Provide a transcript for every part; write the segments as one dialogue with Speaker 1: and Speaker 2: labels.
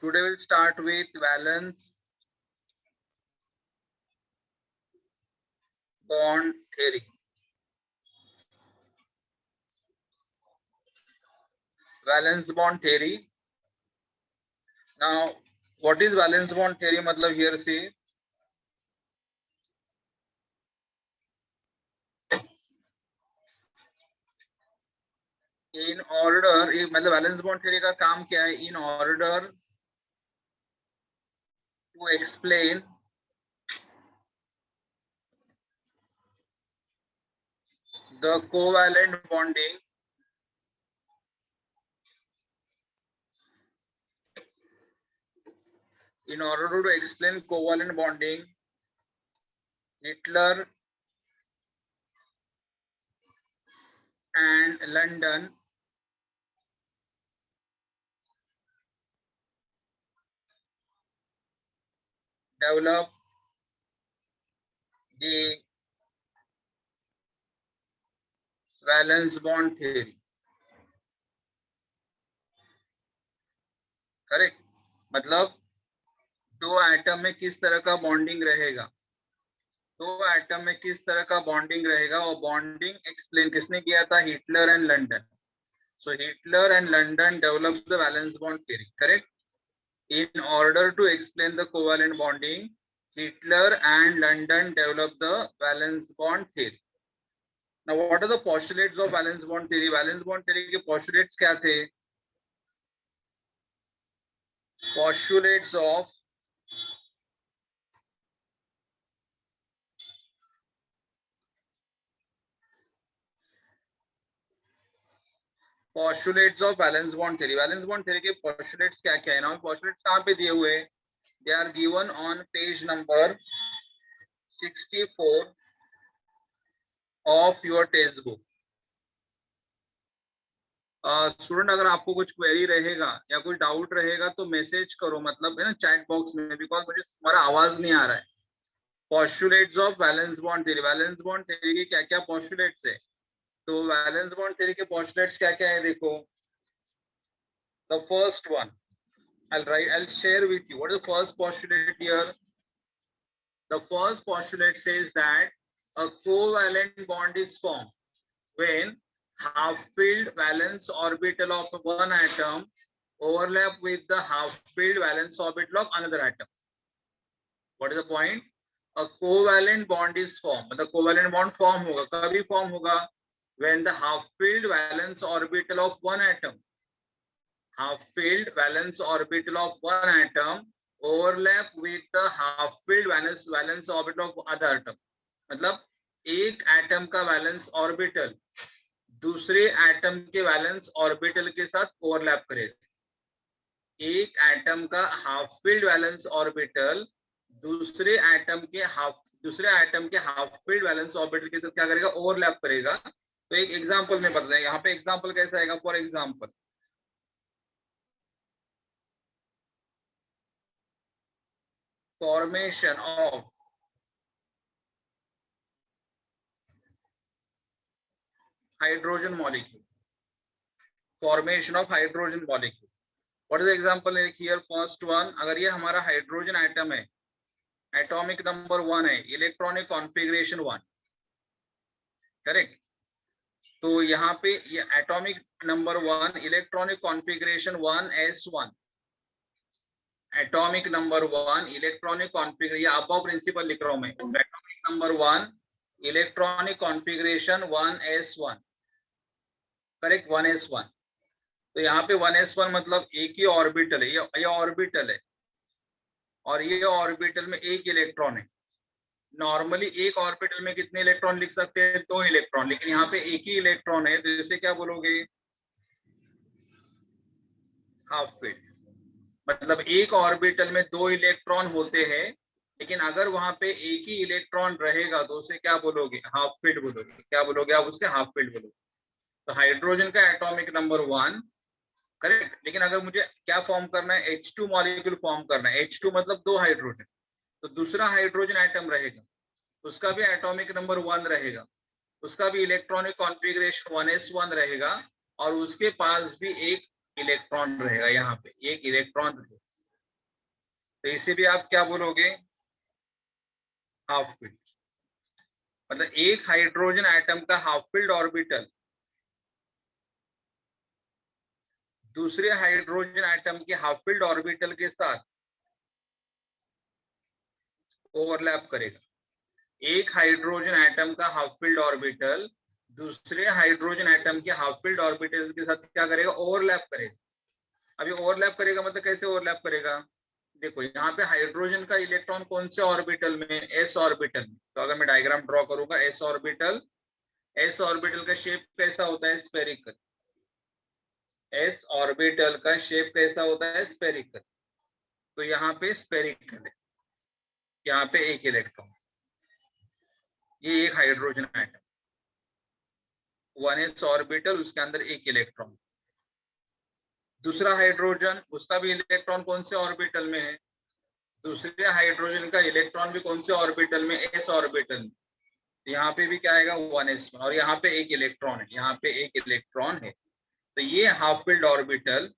Speaker 1: Today we'll start with valence bond theory. Valence bond theory. Now, what is valence bond theory? मतलब here see, in order, मतलब valence bond theory का काम क्या है? In order to explain the covalent bonding Hitler and London developed the valence bond theory. Correct, मतलब दो atom में किस तरह का बॉन्डिंग रहेगा, दो एटम में किस तरह का बॉन्डिंग रहेगा, और बॉन्डिंग एक्सप्लेन किसने किया था? Hitler and London. So Hitler and London developed the valence bond theory, correct? In order to explain the covalent bonding, Hitler and London developed the valence bond theory. Now, what are the postulates of valence bond theory? Valence bond theory के postulates क्या थे? Postulates of valence bond theory. Valence bond theory के postulates क्या क्या है? Now postulates कहाँ पे दिए हुए? They are given on page number 64 of your textbook. Student अगर आपको कुछ क्वेरी रहेगा या कुछ डाउट रहेगा तो मैसेज करो, मतलब है ना, चैट बॉक्स में, बिकॉज मुझे तुम्हारा आवाज नहीं आ रहा है. Postulates of valence bond theory. Valence bond theory के क्या क्या पॉस्टुलेट्स है? तो वैलेंस बॉन्ड थ्योरी के पॉस्टुलेट्स क्या क्या है देखो. The first one, I'll share with you what is the first postulate here. The first postulate says that a covalent bond is formed when half-filled valence orbital of one atom overlap with the half-filled valence orbital of another atom. What is the point? A covalent bond is formed. The covalent bond form होगा, कभी form होगा? When the half-filled valence orbital of one atom, half-filled valence orbital of one atom overlap with the half-filled valence orbital of other atom. मतलब एक atom का valence orbital दूसरे atom के valence orbital के साथ ओवरलैप करेगा. एक एटम का हाफ फील्ड वैलेंस ऑर्बिटल दूसरे एटम के हाफ फील्ड वैलेंस ऑर्बिटल के साथ क्या करेगा? ओवरलैप करेगा. तो एक एग्जांपल में बताएं, यहाँ पे एग्जांपल कैसा आएगा? For example, formation of hydrogen molecule. Formation of hydrogen molecule. What is example here? First one, अगर ये हमारा हाइड्रोजन एटम है, एटॉमिक नंबर 1 है, इलेक्ट्रॉनिक कॉन्फ़िगरेशन 1, करेक्ट. तो यहाँ पे ये atomic number 1, electronic configuration 1s1, atomic number 1 electronic configuration, Aufbau principle लिख रहा हूं मैं. Atomic number 1 electronic configuration 1s1, correct, 1s1. तो यहाँ पे 1s1 मतलब एक ही ऑर्बिटल है, ये ऑर्बिटल है और ये ऑर्बिटल में एक इलेक्ट्रॉन है. नॉर्मली एक ऑर्बिटल में कितने इलेक्ट्रॉन लिख सकते हैं? 2 इलेक्ट्रॉन, लेकिन यहाँ पे एक ही इलेक्ट्रॉन है, तो इसे क्या बोलोगे? Half field. मतलब एक ऑर्बिटल में 2 इलेक्ट्रॉन होते हैं, लेकिन अगर वहां पे एक ही इलेक्ट्रॉन रहेगा तो उसे क्या बोलोगे? हाफ फील्ड बोलोगे. क्या बोलोगे आप उसे? हाफ फील्ड बोलोगे. तो हाइड्रोजन का एटॉमिक नंबर 1, करेक्ट. लेकिन अगर मुझे क्या फॉर्म करना है? H2 मॉलिक्यूल फॉर्म करना है. H2 मतलब 2 हाइड्रोजन. तो दूसरा हाइड्रोजन एटम रहेगा, उसका भी एटॉमिक नंबर 1 रहेगा, उसका भी इलेक्ट्रॉनिक कॉन्फ़िगरेशन 1s1 रहेगा, और उसके पास भी एक इलेक्ट्रॉन रहेगा. यहाँ पे एक इलेक्ट्रॉन रहेगा. तो इसे भी आप क्या बोलोगे, हाफ फील्ड। मतलब एक हाइड्रोजन एटम का हाफ फील्ड ऑर्बिटल दूसरे हाइड्रोजन एटम के हाफ फील्ड ऑर्बिटल के साथ ओवरलैप करेगा। एक हाइड्रोजन एटम का हाफ फील्ड ऑर्बिटल दूसरे हाइड्रोजन एटम के हाफ फील्ड ऑर्बिटल के साथ क्या करेगा, ओवरलैप करेगा। अभी ओवरलैप करेगा मतलब कैसे ओवरलैप करेगा, देखो यहाँ पे हाइड्रोजन का इलेक्ट्रॉन कौन से ऑर्बिटल में, एस ऑर्बिटल में। तो अगर मैं डायग्राम ड्रॉ करूंगा एस ऑर्बिटल, एस ऑर्बिटल का शेप कैसा होता है, स्फेरिकल। एस ऑर्बिटल का शेप कैसा होता है, स्फेरिकल। तो यहाँ पे स्फेरिकल है, यहाँ पे एक इलेक्ट्रॉन, ये एक हाइड्रोजन एटम, 1s ऑर्बिटल, उसके अंदर एक इलेक्ट्रॉन। दूसरा हाइड्रोजन, उसका भी इलेक्ट्रॉन कौन से ऑर्बिटल में है, दूसरे हाइड्रोजन का इलेक्ट्रॉन भी कौन से ऑर्बिटल में, एस ऑर्बिटल में। यहाँ पे भी क्या आएगा, 1s, और यहाँ पे एक इलेक्ट्रॉन है, यहाँ पे एक इलेक्ट्रॉन है। तो ये हाफ फील्ड ऑर्बिटल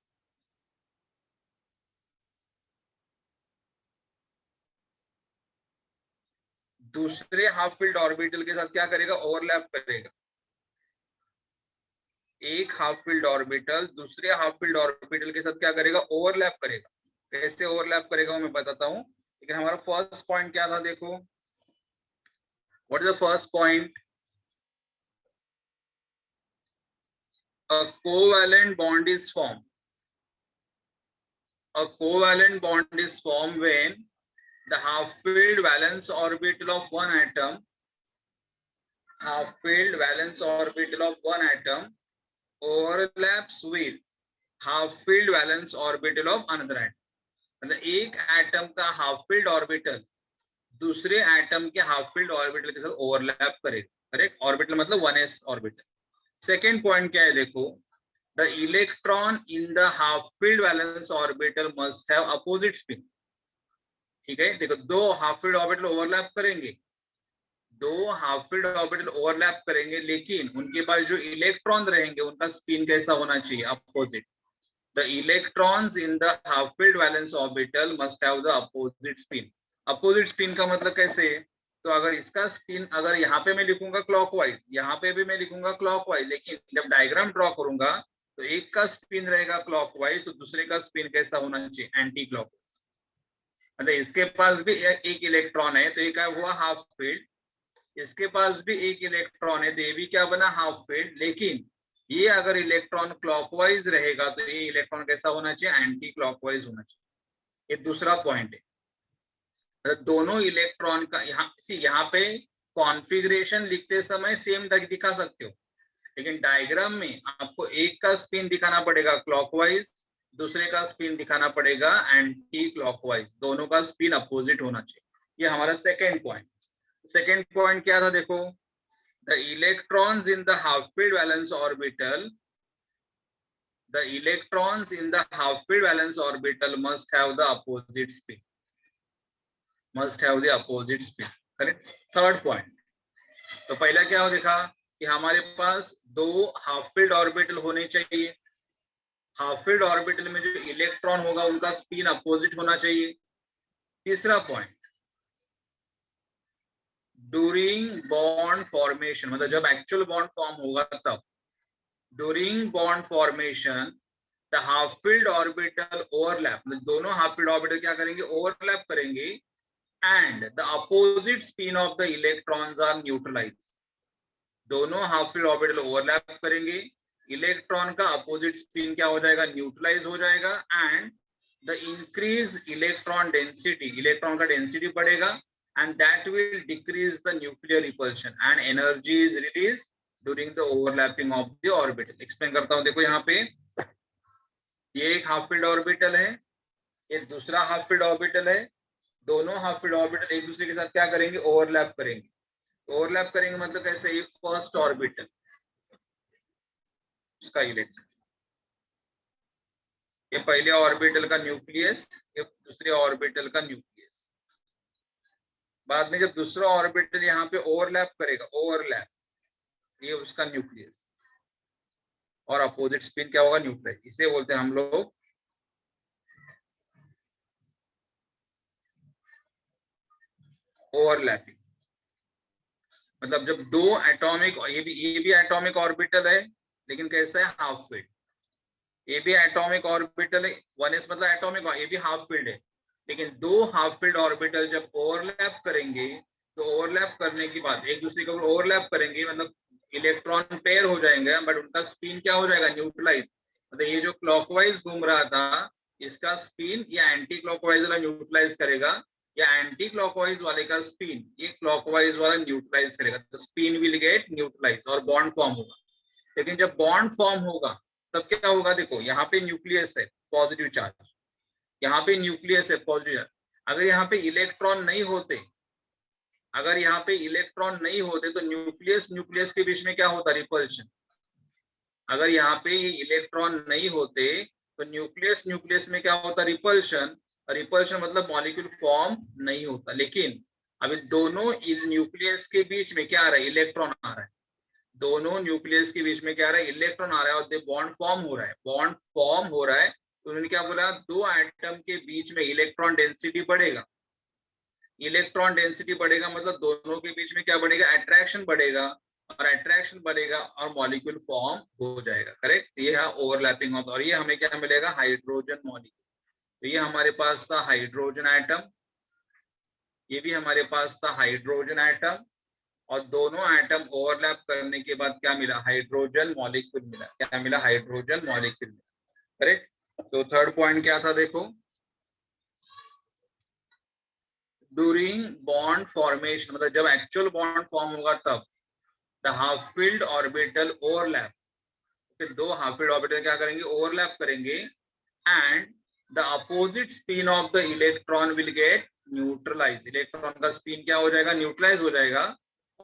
Speaker 1: दूसरे हाफ फील्ड ऑर्बिटल के साथ क्या करेगा, ओवरलैप करेगा। एक हाफ फील्ड ऑर्बिटल दूसरे हाफ फील्ड ऑर्बिटल के साथ क्या करेगा, ओवरलैप करेगा। कैसे ओवरलैप करेगा वो मैं बताता हूँ, लेकिन हमारा फर्स्ट पॉइंट क्या था, देखो what is the first point, a covalent bond is formed. A covalent bond is formed when the half-filled valence orbital of one atom, half-filled valence orbital of one atom overlaps with half-filled valence orbital of another atom. मतलब एक atom का half filled orbital दूसरे atom के half filled orbital के साथ overlap करेगा। Correct, orbital मतलब 1s orbital. Second point क्या है, देखो the electron in the half filled valence orbital must have opposite spin। ठीक है, देखो दो हाफ फील्ड ऑर्बिटल ओवरलैप करेंगे, दो हाफ फील्ड ऑर्बिटल ओवरलैप करेंगे, लेकिन उनके पास जो इलेक्ट्रॉन रहेंगे उनका स्पिन कैसा होना चाहिए, opposite. The electrons in the half filled valence orbital must have the opposite spin। Opposite spin का मतलब कैसे, तो अगर इसका स्पिन, अगर यहाँ पे मैं लिखूंगा क्लॉकवाइज, यहाँ पे भी मैं लिखूंगा क्लॉकवाइज, लेकिन जब डायग्राम ड्रॉ करूंगा तो एक का स्पिन रहेगा क्लॉकवाइज, तो दूसरे का स्पिन कैसा होना चाहिए, एंटी क्लॉकवाइज। मतलब इसके पास भी एक इलेक्ट्रॉन है तो ये क्या हुआ, हाफ फील्ड। इसके पास भी एक इलेक्ट्रॉन है तो ये भी क्या बना, हाफ फील्ड। लेकिन ये अगर इलेक्ट्रॉन क्लॉकवाइज रहेगा तो ये इलेक्ट्रॉन कैसा होना चाहिए, एंटी क्लॉकवाइज होना चाहिए। ये दूसरा पॉइंट है। दोनों इलेक्ट्रॉन का यहाँ पे कॉन्फ़िगरेशन लिखते समय सेम दिखा सकते हो, लेकिन डायग्राम में आपको एक का स्पिन दिखाना पड़ेगा क्लॉकवाइज, दूसरे का स्पिन दिखाना पड़ेगा एंटी क्लॉकवाइज, दोनों का स्पिन अपोजिट होना चाहिए। ये हमारा सेकेंड पॉइंट। सेकेंड पॉइंट क्या था, देखो the electrons in the half field valence orbital, the electrons in the half filled valence orbital must have the opposite spin, must have the opposite spin। Correct, third point. तो पहला क्या हो देखा कि हमारे पास दो हाफ फील्ड ऑर्बिटल होने चाहिए, हाफ फील्ड ऑर्बिटल में जो इलेक्ट्रॉन होगा उनका स्पिन अपोजिट होना चाहिए। तीसरा पॉइंट, ड्यूरिंग बॉन्ड फॉर्मेशन, मतलब जब एक्चुअल बॉन्ड फॉर्म होगा तब, during bond formation the half filled orbital overlap, दोनों हाफ फील्ड ऑर्बिटल क्या करेंगे, ओवरलैप करेंगे, and the opposite spin of the electrons are neutralized. दोनों हाफ फील्ड ऑर्बिटल ओवरलैप करेंगे, इलेक्ट्रॉन का अपोजिट स्पिन क्या हो जाएगा, न्यूट्रलाइज हो जाएगा, and the increase electron density, electron का डेंसिटी बढ़ेगा, and that will decrease the nuclear repulsion and energy is release during the overlapping of the orbital. Explain करता हूं, देखो यहाँ पे ये एक हाफ फील्ड ऑर्बिटल है, ये दूसरा हाफ फील्ड ऑर्बिटल है, दोनों हाफ फील्ड ऑर्बिटल एक दूसरे के साथ क्या करेंगे, ओवरलैप करेंगे। ओवरलैप करेंगे मतलब कैसे, ये फर्स्ट ऑर्बिटल उसका इलेक्ट्रॉन, ये पहले ऑर्बिटल का न्यूक्लियस, ये दूसरे ऑर्बिटल का न्यूक्लियस। बाद में जब दूसरा ऑर्बिटल यहाँ पे ओवरलैप करेगा, ओवरलैप, ये उसका न्यूक्लियस, और अपोजिट स्पिन क्या होगा, न्यूक्लियस। इसे बोलते हैं हम लोग ओवरलैपिंग मतलब जब दो एटॉमिक, ये भी एटॉमिक ऑर्बिटल है लेकिन कैसा है, हाफ फील्ड। ये भी एटॉमिक ऑर्बिटल है, 1s मतलब एटॉमिक, ये भी हाफ फील्ड है। लेकिन दो हाफ फील्ड ऑर्बिटल जब ओवरलैप करेंगे तो ओवरलैप करने के बाद एक दूसरे को ओवरलैप करेंगे मतलब इलेक्ट्रॉन पेयर हो जाएंगे, बट उनका स्पिन क्या हो जाएगा, न्यूट्रलाइज। मतलब ये जो क्लॉकवाइज घूम रहा था इसका स्पिन या एंटी क्लॉकवाइज वाला न्यूट्रलाइज करेगा, या एंटी क्लॉकवाइज वाले का स्पिन ये क्लॉकवाइज वाला न्यूट्रलाइज करेगा, तो स्पिन विल गेट न्यूट्रलाइज और बॉन्ड फॉर्म होगा। लेकिन जब बॉन्ड फॉर्म होगा तब क्या होगा, देखो यहाँ पे न्यूक्लियस है पॉजिटिव चार्ज, यहाँ पे न्यूक्लियस है पॉजिटिव चार्ज। अगर यहाँ पे इलेक्ट्रॉन नहीं होते, अगर यहाँ पे इलेक्ट्रॉन नहीं होते तो न्यूक्लियस न्यूक्लियस के बीच में क्या होता, रिपल्शन। अगर यहाँ पे इलेक्ट्रॉन नहीं होते तो न्यूक्लियस न्यूक्लियस में क्या होता, रिपल्शन। रिपल्शन मतलब मॉलिक्यूल फॉर्म नहीं होता। लेकिन अभी दोनों न्यूक्लियस के बीच में क्या आ रहा है, इलेक्ट्रॉन आ रहा है। दोनों न्यूक्लियस के बीच में क्या आ रहा है, इलेक्ट्रॉन आ रहा है और बॉन्ड फॉर्म हो रहा है, बॉन्ड फॉर्म हो रहा है। तो उन्होंने क्या बोला, दो एटम के बीच में इलेक्ट्रॉन डेंसिटी बढ़ेगा। इलेक्ट्रॉन डेंसिटी बढ़ेगा मतलब दोनों के बीच में क्या बढ़ेगा, अट्रैक्शन बढ़ेगा, और अट्रैक्शन बढ़ेगा और मॉलिक्यूल फॉर्म हो जाएगा। करेक्ट, ये है ओवरलैपिंग ऑफ, और ये हमें क्या मिलेगा, हाइड्रोजन मॉलिक्यूल। तो ये हमारे पास था हाइड्रोजन एटम, ये भी हमारे पास था हाइड्रोजन एटम, और दोनों एटम ओवरलैप करने के बाद क्या मिला, हाइड्रोजन मॉलिक्यूल मिला। क्या मिला, हाइड्रोजन मॉलिक्यूल मिला। करेक्ट। तो थर्ड पॉइंट क्या था, देखो, ड्यूरिंग बॉन्ड फॉर्मेशन मतलब जब एक्चुअल बॉन्ड फॉर्म होगा तब the half filled orbital overlap, फिर दो हाफ फील्ड ऑर्बिटल क्या करेंगे, ओवरलैप करेंगे, and the opposite spin of the electron will get neutralize. Electron का स्पिन क्या हो जाएगा, न्यूट्रलाइज हो जाएगा,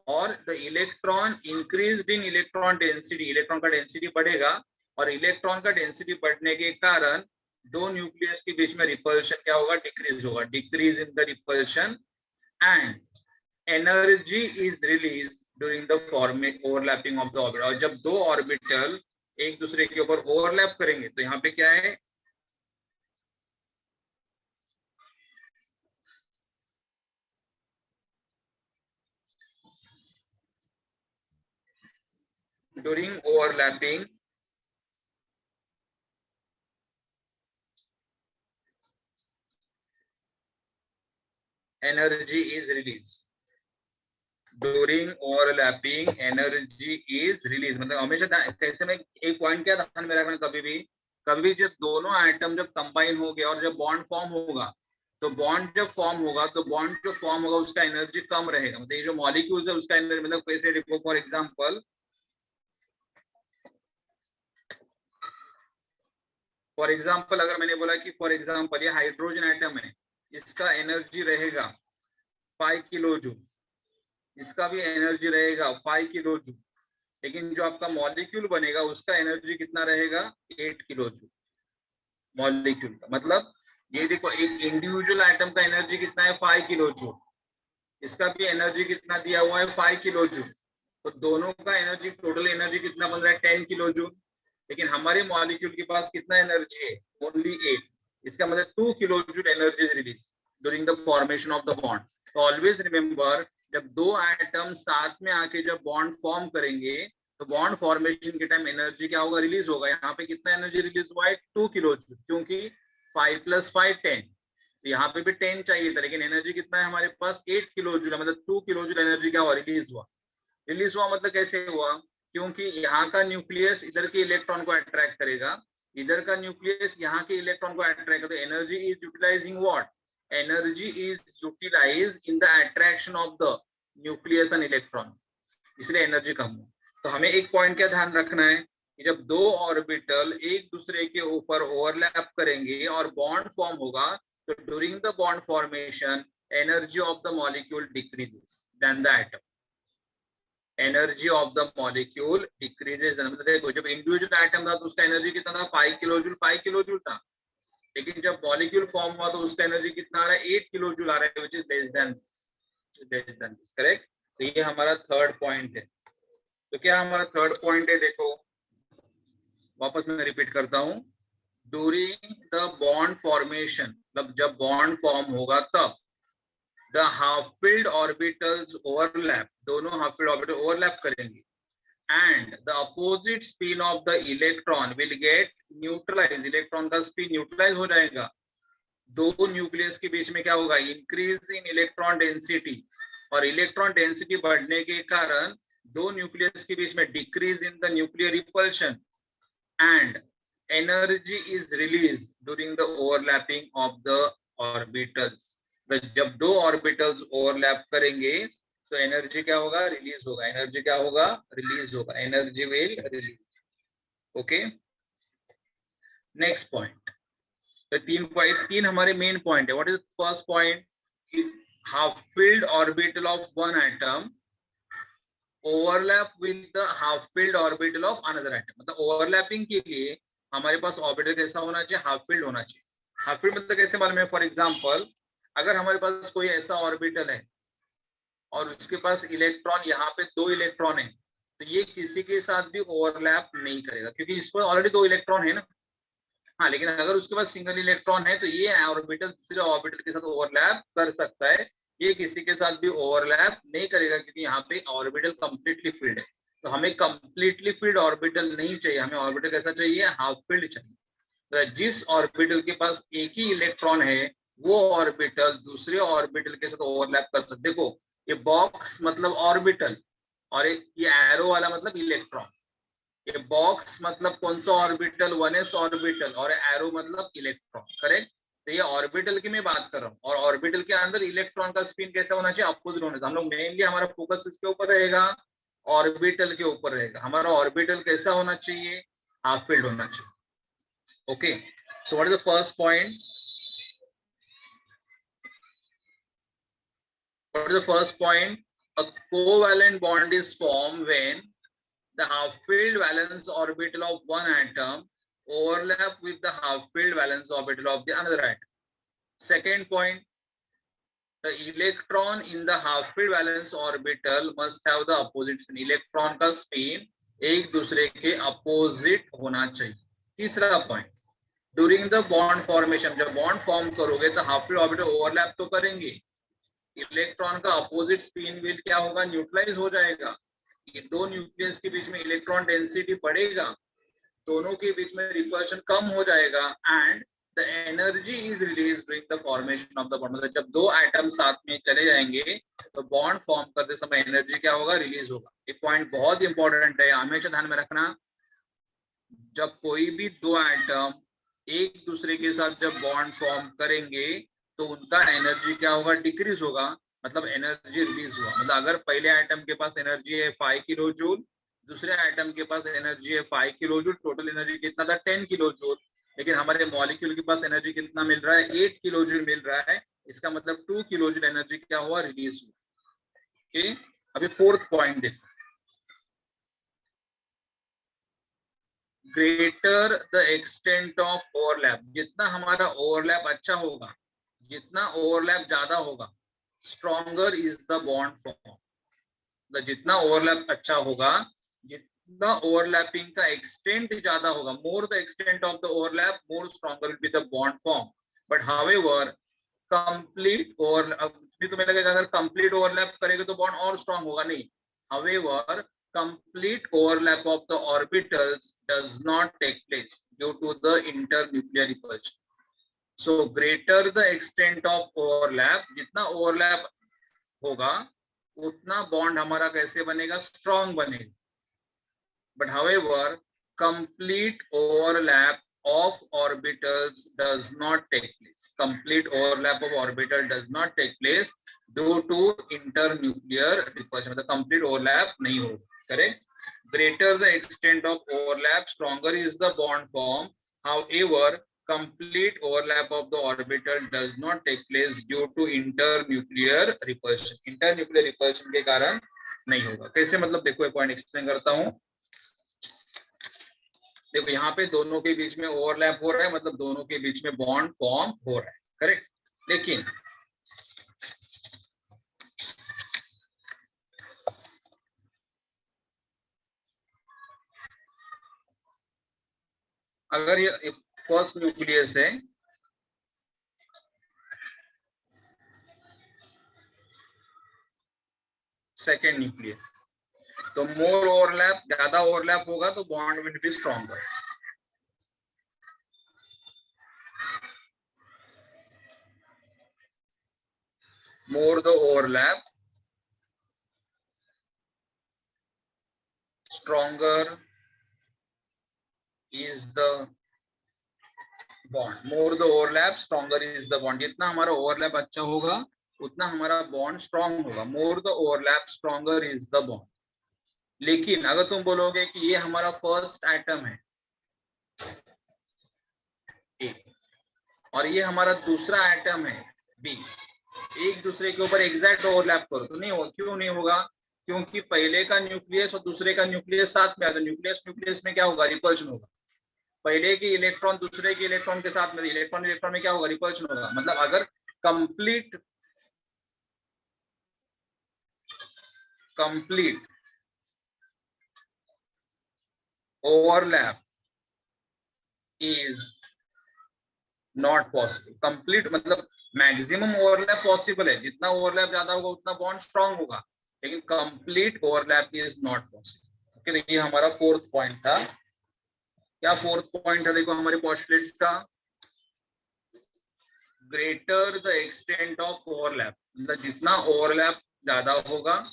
Speaker 1: और the electron increased in electron density, electron का डेंसिटी बढ़ेगा, और इलेक्ट्रॉन का डेंसिटी बढ़ने के कारण दो न्यूक्लियस के बीच में रिपल्शन क्या होगा, डिक्रीज होगा, decrease in the repulsion, and energy is release during the overlapping of the orbital. और जब दो ऑर्बिटल एक दूसरे के ऊपर ओवरलैप करेंगे तो यहाँ पे क्या है, during overlapping energy is release, during overlapping energy is release. मतलब हमेशा कैसे में एक पॉइंट क्या ध्यान में रखना, कभी भी जब दोनों आइटम जब कंबाइन हो गया और जब बॉन्ड फॉर्म होगा, तो बॉन्ड जब फॉर्म होगा तो बॉन्ड जो फॉर्म होगा उसका एनर्जी कम रहेगा। मतलब ये जो मॉलिक्यूल्स है उसका एनर्जी, मतलब कैसे देखो, फॉर एग्जाम्पल अगर मैंने बोला कि फॉर एग्जाम्पल ये हाइड्रोजन आइटम है, इसका एनर्जी रहेगा 5 किलो जूल, इसका भी एनर्जी रहेगा 5 किलो जूल, लेकिन जो आपका मॉलिक्यूल बनेगा उसका एनर्जी कितना रहेगा, 8 किलो जूल मॉलिक्यूल का। मतलब ये देखो, एक इंडिविजुअल आइटम का एनर्जी कितना है, 5 किलो जूल, इसका भी एनर्जी कितना दिया हुआ है, 5 किलो जूल। तो दोनों का एनर्जी, टोटल एनर्जी कितना बन रहा है, 10 किलो जूल। लेकिन हमारे मॉलिक्यूल के पास कितना एनर्जी है, ओनली 8। इसका मतलब 2 kilo joule energy release during the formation of the bond. तो ऑलवेज रिमेंबर, जब दो आइटम साथ में आके जब बॉन्ड फॉर्म करेंगे तो बॉन्ड फॉर्मेशन के टाइम एनर्जी क्या होगा, रिलीज होगा। यहाँ पे कितना एनर्जी रिलीज हुआ है, 2 किलो जूल, क्योंकि 5 + 5 10। तो यहाँ पे भी 10 चाहिए था, लेकिन एनर्जी कितना है हमारे पास, 8 किलो जूल, मतलब 2 किलो जूल एनर्जी क्या हुआ, रिलीज हुआ। रिलीज हुआ मतलब कैसे हुआ, क्योंकि यहाँ का न्यूक्लियस इधर के इलेक्ट्रॉन को अट्रैक्ट करेगा, इधर का न्यूक्लियस यहाँ के इलेक्ट्रॉन को अट्रैक्ट करेगा। Energy is utilizing what, energy is utilize in the attraction of the nucleus and electron, इसलिए एनर्जी कम हुआ। तो हमें एक पॉइंट क्या ध्यान रखना है कि जब दो ऑर्बिटल एक दूसरे के ऊपर ओवरलैप करेंगे और बॉन्ड फॉर्म होगा, तो during the bond formation energy of the molecule decreases then the atom, energy of the molecule decreases. मतलब देखो, जब इंडिविजुअल एटम था तो उसका एनर्जी कितना था, 5 किलो जूल, 5 किलो जूल था। लेकिन जब मॉलिक्यूल फॉर्म हुआ तो उसका एनर्जी कितना आ रहा है, 8 किलो जूल आ रहा है, which is less than this. Correct. तो ये हमारा थर्ड पॉइंट है। तो क्या हमारा थर्ड पॉइंट है, देखो वापस मैं रिपीट करता हूं, ड्यूरिंग द बॉन्ड फॉर्मेशन, मतलब जब बॉन्ड फॉर्म होगा तब the half filled orbitals overlap, दोनों हाफ फिल्ड ऑर्बिटल ओवरलैप करेंगे, and the opposite spin of the electron will get neutralized, electron का स्पिन न्यूट्रलाइज हो जाएगा। दो न्यूक्लियस के बीच में क्या होगा, इंक्रीज इन इलेक्ट्रॉन डेंसिटी, और इलेक्ट्रॉन डेंसिटी बढ़ने के कारण दो न्यूक्लियस के बीच में decrease in the nuclear repulsion, and energy is release during the overlapping of the orbitals. जब दो ऑर्बिटल्स ओवरलैप करेंगे तो एनर्जी क्या होगा, रिलीज होगा, एनर्जी क्या होगा, रिलीज होगा, energy will release. Okay, next point. तो तीन हमारे मेन पॉइंट है। What is first point, half filled orbital of one atom overlap with the half filled orbital of another atom. मतलब ओवरलैपिंग के लिए हमारे पास ऑर्बिटल कैसा होना चाहिए, हाफ फिल्ड होना चाहिए। हाफ फिल्ड मतलब कैसे मालूम है, फॉर एग्जांपल अगर हमारे पास कोई ऐसा ऑर्बिटल है और उसके पास इलेक्ट्रॉन, यहाँ पे दो इलेक्ट्रॉन है, तो ये किसी के साथ भी ओवरलैप नहीं करेगा क्योंकि इसमें ऑलरेडी दो इलेक्ट्रॉन है ना। हाँ, लेकिन अगर उसके पास सिंगल इलेक्ट्रॉन है तो ये ऑर्बिटल दूसरे ऑर्बिटल के साथ ओवरलैप कर सकता है, ये किसी के साथ भी ओवरलैप नहीं करेगा क्योंकि यहाँ पे ऑर्बिटल कंप्लीटली फील्ड है। तो हमें कंप्लीटली फील्ड ऑर्बिटल नहीं चाहिए, हमें ऑर्बिटल कैसा चाहिए, हाफ फील्ड चाहिए। तो जिस ऑर्बिटल के पास एक ही इलेक्ट्रॉन है वो ऑर्बिटल दूसरे ऑर्बिटल के साथ ओवरलैप कर सकते। देखो ये बॉक्स मतलब ऑर्बिटल, और एक ये एरो वाला मतलब इलेक्ट्रॉन। ये बॉक्स मतलब कौन सा ऑर्बिटल, 1s ऑर्बिटल, और एरो मतलब इलेक्ट्रॉन, करेक्ट। तो ये ऑर्बिटल की मैं बात कर रहा हूँ, और ऑर्बिटल के अंदर इलेक्ट्रॉन का स्पिन कैसा होना चाहिए, अपोजिट होना चाहिए। हम लोग मेनली हमारा फोकस इसके ऊपर रहेगा, ऑर्बिटल के ऊपर रहेगा। हमारा ऑर्बिटल कैसा होना चाहिए, हाफ फील्ड होना चाहिए। Okay, so what is the first point, what is the first point, a covalent bond is formed when the half-filled valence orbital of one atom overlap with the half-filled valence orbital of the another atom. Second point, the electron in the half-filled valence orbital must have the opposite spin. Electron का spin एक दूसरे के opposite होना चाहिए। तीसरा point, during the bond formation, जब bond form करोगे तो हाफ-फिल्ड ऑर्बिटल ओवरलैप तो करेंगे, इलेक्ट्रॉन का अपोजिट स्पिन विल क्या होगा, न्यूट्रलाइज हो जाएगा। ये दो न्यूक्लियस के बीच में इलेक्ट्रॉन डेंसिटी बढ़ेगा, दोनों के बीच में रिपल्शन कम हो जाएगा, and the energy is release during the formation of the bond. मतलब जब दो एटम साथ में चले जाएंगे तो बॉन्ड फॉर्म करते समय एनर्जी क्या होगा, रिलीज होगा। ये पॉइंट बहुत इंपॉर्टेंट है, हमेशा ध्यान में रखना। जब कोई भी दो एटम एक दूसरे के साथ जब बॉन्ड फॉर्म करेंगे तो उनका एनर्जी क्या होगा, डिक्रीज होगा, मतलब एनर्जी रिलीज हुआ। मतलब अगर पहले एटम के पास एनर्जी है 5 किलो जूल, दूसरे एटम के पास एनर्जी है 5 किलो जूल, टोटल एनर्जी कितना था, 10 किलो जूल। लेकिन हमारे मॉलिक्यूल के पास एनर्जी कितना मिल रहा है, 8 किलो जूल मिल रहा है। इसका मतलब 2 किलो जूल एनर्जी क्या हुआ, रिलीज हुआ। ओके, अभी फोर्थ पॉइंट देखो, greater the extent of overlap, जितना हमारा ओवरलैप अच्छा होगा, जितना ओवरलैप ज्यादा होगा, stronger is the bond form. जितना ओवरलैप अच्छा होगा, जितना ओवरलैपिंग का एक्सटेंट ज्यादा होगा, more the extent of the overlap, more stronger will be the bond form. But however complete overlap, तुम्हें लगेगा अगर कंप्लीट ओवरलैप करेगा तो बॉन्ड और स्ट्रॉन्ग होगा, नहीं। However complete overlap of the orbitals does not take place due to the internuclear repulsion. So greater the extent of overlap, जितना overlap होगा उतना bond हमारा कैसे बनेगा, strong बनेगा। But however complete overlap of orbitals does not take place. Complete overlap of orbital does not take place due to internuclear repulsion. मतलब complete overlap नहीं होगा, correct? Greater the extent of overlap, stronger is the bond form. However, complete overlap of the orbital does not take place due to internuclear repulsion. Internuclear repulsion के कारण नहीं होगा। कैसे, मतलब देखो एक पॉइंट एक्सप्लेन करता हूँ। देखो यहाँ पे दोनों के बीच में ओवरलैप हो रहा है, मतलब दोनों के बीच में बॉन्ड फॉर्म हो रहा है, करेक्ट। लेकिन अगर ये फर्स्ट न्यूक्लियस है, सेकेंड न्यूक्लियस। तो मोर ओवरलैप, ज्यादा ओवरलैप होगा तो bond will be stronger. More the overlap, stronger is the bond. More the overlap, stronger is the bond. जितना हमारा ओवरलैप अच्छा होगा उतना हमारा बॉन्ड स्ट्रॉन्ग होगा। More the overlap, stronger is the bond. लेकिन अगर तुम बोलोगे कि ये हमारा फर्स्ट एटम है ए, और ये हमारा दूसरा एटम है बी, एक दूसरे के ऊपर एग्जैक्ट ओवरलैप करो तो नहीं होगा। क्यों नहीं होगा? क्योंकि पहले का न्यूक्लियस और दूसरे का न्यूक्लियस साथ में आता है। न्यूक्लियस न्यूक्लियस में क्या होगा? रिपल्शन होगा। पहले की इलेक्ट्रॉन दूसरे के इलेक्ट्रॉन के साथ में, इलेक्ट्रॉन इलेक्ट्रॉन में क्या होगा? रिपल्शन होगा। मतलब अगर complete overlap is not possible. Complete मतलब मैक्सिमम ओवरलैप पॉसिबल है, जितना ओवरलैप ज्यादा होगा उतना बॉन्ड स्ट्रांग होगा, लेकिन complete overlap is not possible. Okay, देखिए हमारा फोर्थ पॉइंट था। क्या फोर्थ पॉइंट है? देखो हमारे पोस्टुलेट्स का, greater the extent of overlap, मतलब जितना ओवरलैप ज्यादा होगा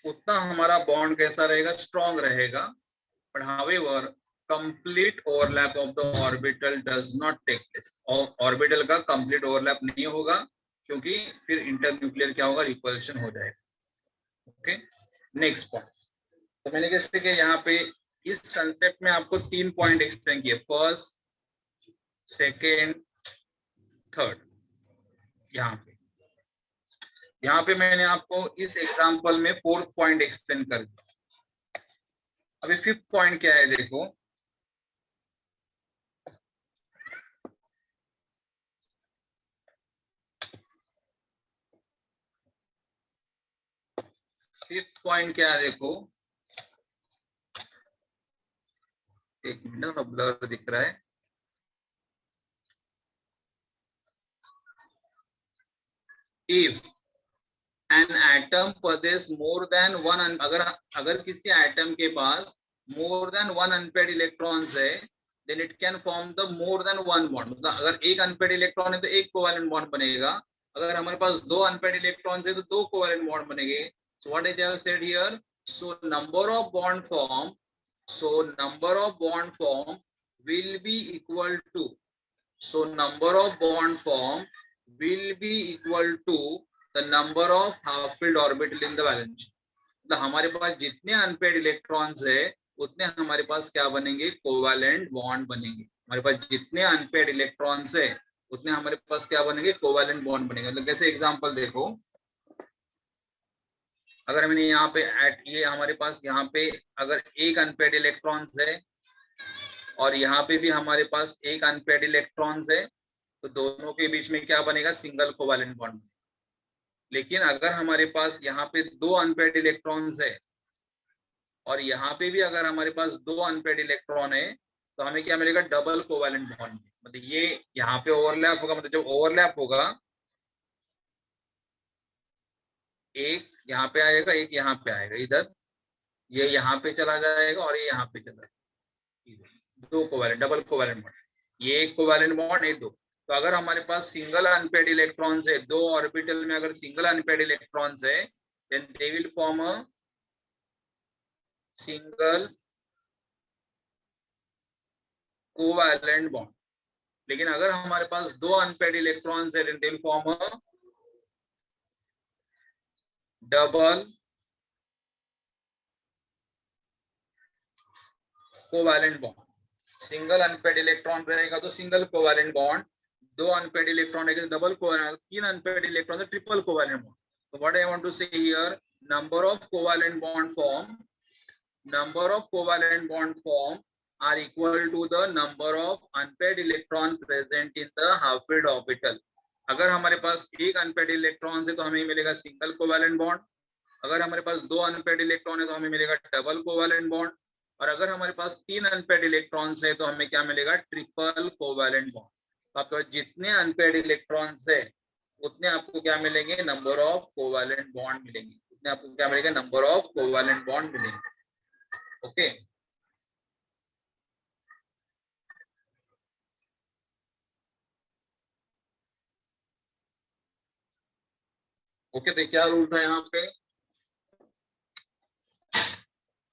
Speaker 1: उतना हमारा बॉन्ड कैसा रहेगा? स्ट्रांग रहेगा। But however complete overlap of the orbital does not take place. Orbital का कंप्लीट ओवरलैप नहीं होगा, क्योंकि फिर इंटरन्यूक्लियर क्या होगा? रिपल्शन हो जाएगा। Okay, next point. तो मैंने कैसे कि यहाँ पे इस कंसेप्ट में आपको 3 पॉइंट एक्सप्लेन किए, फर्स्ट, सेकेंड, थर्ड। यहाँ पे मैंने आपको इस एग्जांपल में 4th पॉइंट एक्सप्लेन कर दिया। अभी 5th पॉइंट क्या है? देखो, फिफ्थ पॉइंट क्या है? देखो, एक मिनट, ब्लर दिख रहा है। If an atom possess more than one, अगर किसी एटम के पास more than one unpaired electrons है, then it can form the more than one bond. मतलब अगर एक अनपेड इलेक्ट्रॉन है तो एक कोवैलेंट बॉन्ड बनेगा। अगर हमारे पास दो अनपेड इलेक्ट्रॉन्स है तो दो कोवैलेंट बॉन्ड बनेंगे। So what is have said here? So number of bond form, will be equal to, so number of bond form will be equal to the number of half filled orbital in the valence shell। मतलब हमारे पास जितने unpaid electrons है उतने हमारे पास क्या बनेंगे? Covalent bond बनेंगे। हमारे पास जितने अनपेड इलेक्ट्रॉन्स है उतने हमारे पास क्या बनेंगे? कोवैलेंट बॉन्ड बनेंगे। मतलब कैसे? एग्जांपल देखो, अगर मैंने यहाँ पे ये हमारे पास यहाँ पे अगर एक अनपेड इलेक्ट्रॉन्स है और यहाँ पे भी हमारे पास एक अनपेड इलेक्ट्रॉन्स है, तो दोनों के बीच में क्या बनेगा? Single covalent bond. लेकिन अगर हमारे पास यहाँ पे दो अनपेड इलेक्ट्रॉन्स है और यहाँ पे भी अगर हमारे पास दो अनपेड इलेक्ट्रॉन है, तो हमें क्या मिलेगा? Double covalent bond. मतलब ये यहाँ पे ओवरलैप होगा, मतलब जब ओवरलैप होगा, एक यहाँ पे आएगा, एक यहाँ पे आएगा, इधर ये यहाँ पे चला जाएगा और ये यहाँ पे चला जाएगा। दो कोवैलेंट, डबल कोवैलेंट बॉन्ड, ये एक कोवैलेंट बॉन्ड, ये दो। तो अगर हमारे पास सिंगल अनपेड इलेक्ट्रॉन्स है, दो ऑर्बिटल में अगर सिंगल अनपेड इलेक्ट्रॉन्स है, then they will form a single covalent bond. लेकिन अगर हमारे पास दो अनपेड इलेक्ट्रॉन्स है, then they will form a double covalent bond. Single unpaired electron रहेगा तो सिंगल कोवैलेंट बॉन्ड, दो अनपेड इलेक्ट्रॉन रहेगा डबल कोवैलेंट, तीन अनपेड इलेक्ट्रॉन तो triple covalent bond. So what I want to say here, number of covalent bond form are equal to the number of unpaired electron present in the half-filled orbital। अगर हमारे पास एक unpaired electron है तो हमें मिलेगा single covalent bond, अगर हमारे पास दो अनपेड इलेक्ट्रॉन है तो हमें मिलेगा डबल कोवैलेंट बॉन्ड, और अगर हमारे पास तीन अनपेड इलेक्ट्रॉन्स है तो हमें क्या मिलेगा? Triple covalent bond. तो आपके पास जितने अनपेड इलेक्ट्रॉन्स है उतने आपको क्या मिलेंगे? नंबर ऑफ कोवैलेंट बॉन्ड मिलेंगे। उसमें आपको क्या मिलेगा, नंबर ऑफ कोवैलेंट बॉन्ड मिलेंगे। ओके, ओके, तो क्या रूल था यहाँ पे,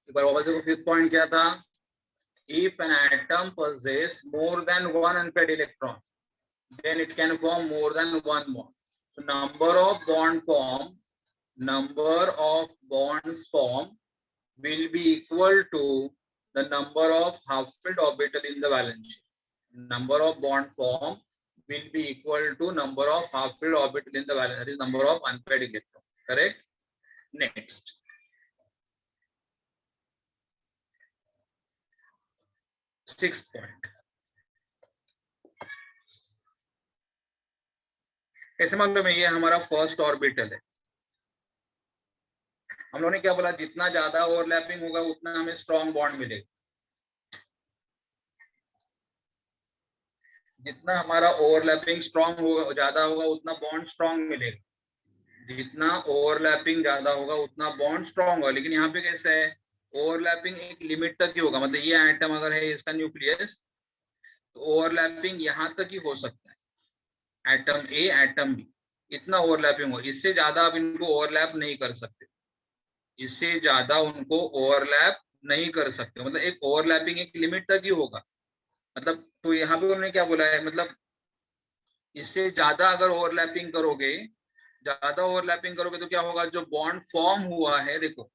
Speaker 1: एक बार वापस देखो, फिफ्थ पॉइंट क्या था, if an atom possesses more than one unpaired electron, then it can form more than one bond. So number of bonds formed will be equal to the number of half-filled orbital in the valence shell. Number of bond formed will be equal to number of half-filled orbital in the valence, that is number of unpaired electron. Correct? Next. Sixth point. ऐसे मान लो में ये हमारा first orbital है, हम लोगों ने क्या बोला, जितना ज्यादा ओवरलैपिंग होगा उतना हमें स्ट्रॉन्ग बॉन्ड मिलेगा, जितना हमारा ओवरलैपिंग स्ट्रॉन्ग होगा ज्यादा होगा उतना बॉन्ड स्ट्रॉन्ग मिलेगा, जितना ओवरलैपिंग ज्यादा होगा उतना बॉन्ड स्ट्रॉन्ग होगा। लेकिन यहाँ पे कैसा है, ओवरलैपिंग एक लिमिट तक ही होगा, मतलब ये एटम अगर है इसका न्यूक्लियस, तो ओवरलैपिंग यहाँ तक ही हो सकता है, एटम ए एटम बी, इतना ओवरलैपिंग हो, इससे ज्यादा आप इनको ओवरलैप नहीं कर सकते, इससे ज्यादा उनको ओवरलैप नहीं कर सकते, मतलब एक ओवरलैपिंग एक लिमिट तक ही होगा। मतलब तो यहाँ पे उन्होंने क्या बोला है, मतलब इससे ज्यादा अगर ओवरलैपिंग करोगे, ज्यादा ओवरलैपिंग करोगे तो क्या होगा, जो बॉन्ड फॉर्म हुआ है, देखो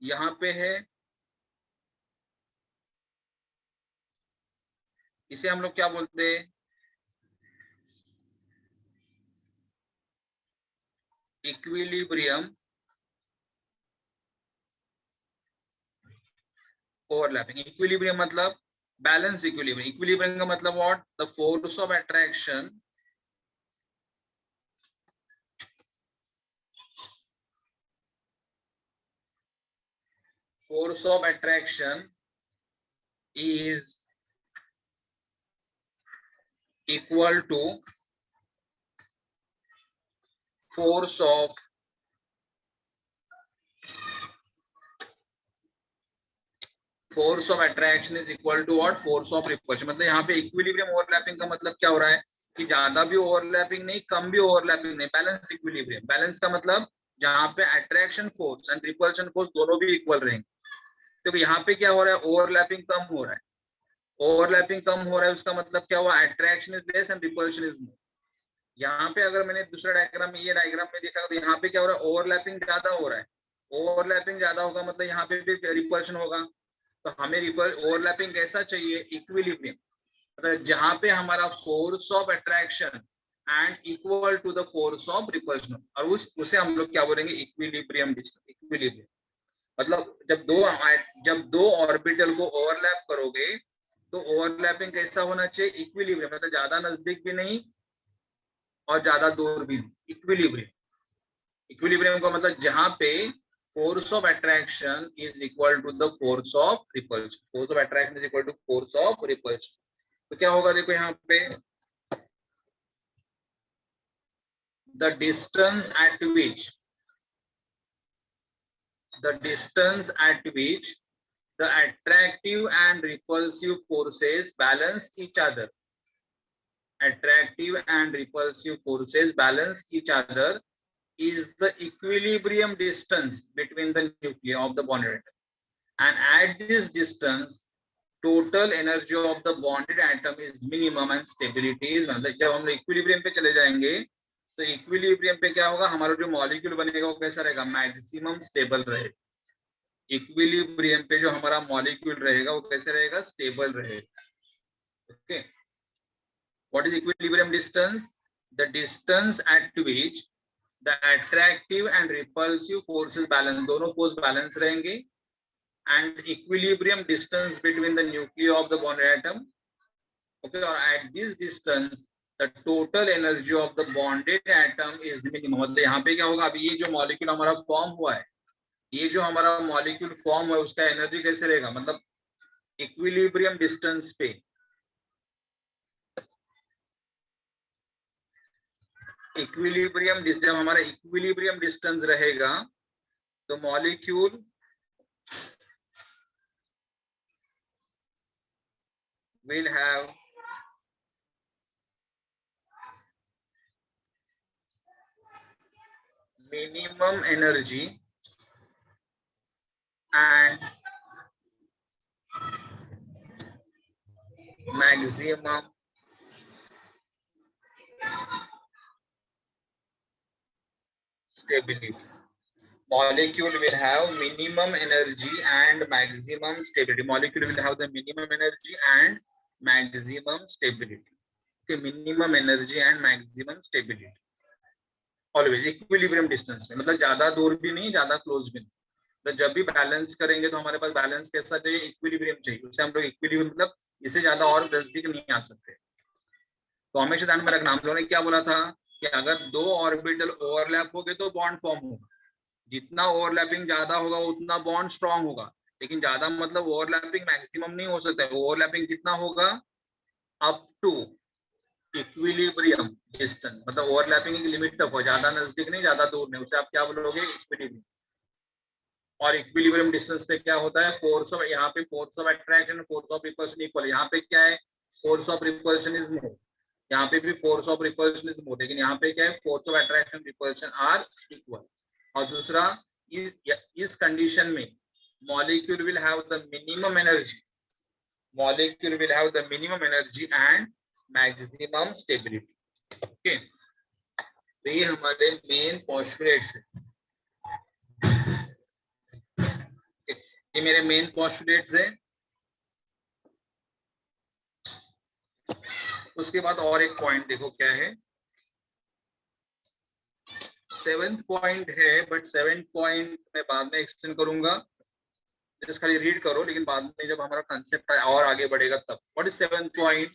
Speaker 1: यहाँ पे है, इसे हम लोग क्या बोलते हैं, इक्विलिब्रियम ओवरलैपिंग। इक्विलिब्रियम मतलब बैलेंस इक्विलिब्रियम, इक्विलिब्रियम का मतलब what, the force of attraction is equal to force of attraction is equal to what, force of repulsion। मतलब यहाँ पे इक्विलिब्रियम ओवरलैपिंग का मतलब क्या हो रहा है कि ज्यादा भी ओवरलैपिंग नहीं, कम भी ओवरलैपिंग नहीं, बैलेंस इक्विलिब्रियम। बैलेंस का मतलब जहाँ पे attraction force and repulsion force दोनों भी इक्वल रहेंगे। तो यहाँ पे क्या हो रहा है, ओवरलैपिंग कम हो रहा है, ओवरलैपिंग कम हो रहा है, उसका मतलब क्या हुआ, attraction is less and repulsion is more. यहाँ पे अगर मैंने दूसरा डायग्राम में, ये डायग्राम में देखा तो यहाँ पे क्या हो रहा है, ओवरलैपिंग ज्यादा हो रहा है, ओवरलैपिंग ज्यादा होगा मतलब यहाँ पे भी रिपल्शन होगा। तो हमें ओवरलैपिंग कैसा चाहिए, इक्विलिब्रियम, मतलब जहां पे हमारा force of attraction and equal to the force of repulsion, और उसे हम लोग क्या बोलेंगे, इक्विलिब्रियम। इक्विलिब्रियम मतलब जब दो ऑर्बिटल को ओवरलैप करोगे तो ओवरलैपिंग कैसा होना चाहिए, इक्विलिब्रियम, मतलब ज्यादा नजदीक भी नहीं और ज्यादा दूर भी नहीं, इक्विलिब्रियम। इक्विलिब्रियम का मतलब जहां पे force of attraction is equal to the force of repulsion, force of attraction is equal to force of repulsion. तो क्या होगा, देखो यहाँ पे, the distance at which the attractive and repulsive forces balance each other, attractive and repulsive forces balance each other is the equilibrium distance between the nuclei of the bonded atom, and at this distance total energy of the bonded atom is minimum and stability is, मतलब जब हम equilibrium पे चले जाएंगे तो equilibrium पे क्या होगा, हमारा जो मॉलिक्यूल बनेगा वो कैसा रहेगा, मैक्सिमम स्टेबल रहेगा। इक्विलिब्रियम पे जो हमारा मॉलिक्यूल रहेगा वो कैसे रहेगा, स्टेबल रहेगा। Okay, what is equilibrium distance, the distance at which the attractive and repulsive forces balance, दोनों फोर्स बैलेंस रहेंगे, and equilibrium distance between the nuclei of the bonded atom, okay, or at this distance the total energy of the bonded atom is minimum। मतलब यहाँ पे क्या होगा, अभी ये जो मॉलिक्यूल हमारा फॉर्म हुआ है, ये जो हमारा मॉलिक्यूल फॉर्म हुआ है उसका एनर्जी कैसे रहेगा, मतलब इक्विलिब्रियम डिस्टेंस पे, जब हमारा इक्विलिब्रियम डिस्टेंस रहेगा the molecule will have minimum energy and maximum stability. Molecule will have minimum energy and maximum stability. Molecule will have the minimum energy and maximum stability. Okay, minimum energy and maximum stability. Always equilibrium distance में, मतलब ज्यादा दूर भी नहीं, ज्यादा close भी नहीं. तो जब भी बैलेंस करेंगे तो हमारे पास बैलेंस कैसा चाहिए? इक्विलिब्रियम चाहिए. उससे हम लोग इक्विलिब्रियम मतलब इससे ज्यादा और नजदीक नहीं आ सकते. तो हमेशा ध्यान में रखना, हम लोगों ने क्या बोला था कि अगर दो ऑर्बिटल ओवरलैप हो गए तो बॉन्ड फॉर्म होगा. जितना ओवरलैपिंग ज्यादा होगा उतना बॉन्ड स्ट्रांग होगा. लेकिन ज्यादा मतलब ओवरलैपिंग मैक्सिमम नहीं हो सकता है. ओवरलैपिंग कितना होगा? Up to equilibrium distance. मतलब ओवरलैपिंग की लिमिट तक हो, ज्यादा नजदीक नहीं, ज्यादा दूर नहीं. उसे आप क्या बोलोगे? इक्विलिब्रियम. और इक्विलिब्रियम डिस्टेंस पे क्या होता है? फोर्स ऑफ, यहाँ पे force of attraction, force of repulsion equal. यहाँ पे क्या है? Force of repulsion is more. यहाँ पे भी force of repulsion is more, लेकिन यहाँ पे क्या है? Force of attraction repulsion are equal. और दूसरा, इस कंडीशन में molecule will have the minimum energy, molecule will have the minimum energy and maximum stability. Okay, तो ये हमारे मेन पोस्टुलेट्स है. ये मेरे मेन पोस्टुलेट्स है. उसके बाद और एक पॉइंट देखो क्या है. 7th पॉइंट है, बट 7th पॉइंट मैं बाद में एक्सप्लेन करूंगा. जस्ट खाली रीड करो, लेकिन बाद में जब हमारा कंसेप्ट और आगे बढ़ेगा तब. What is 7th point?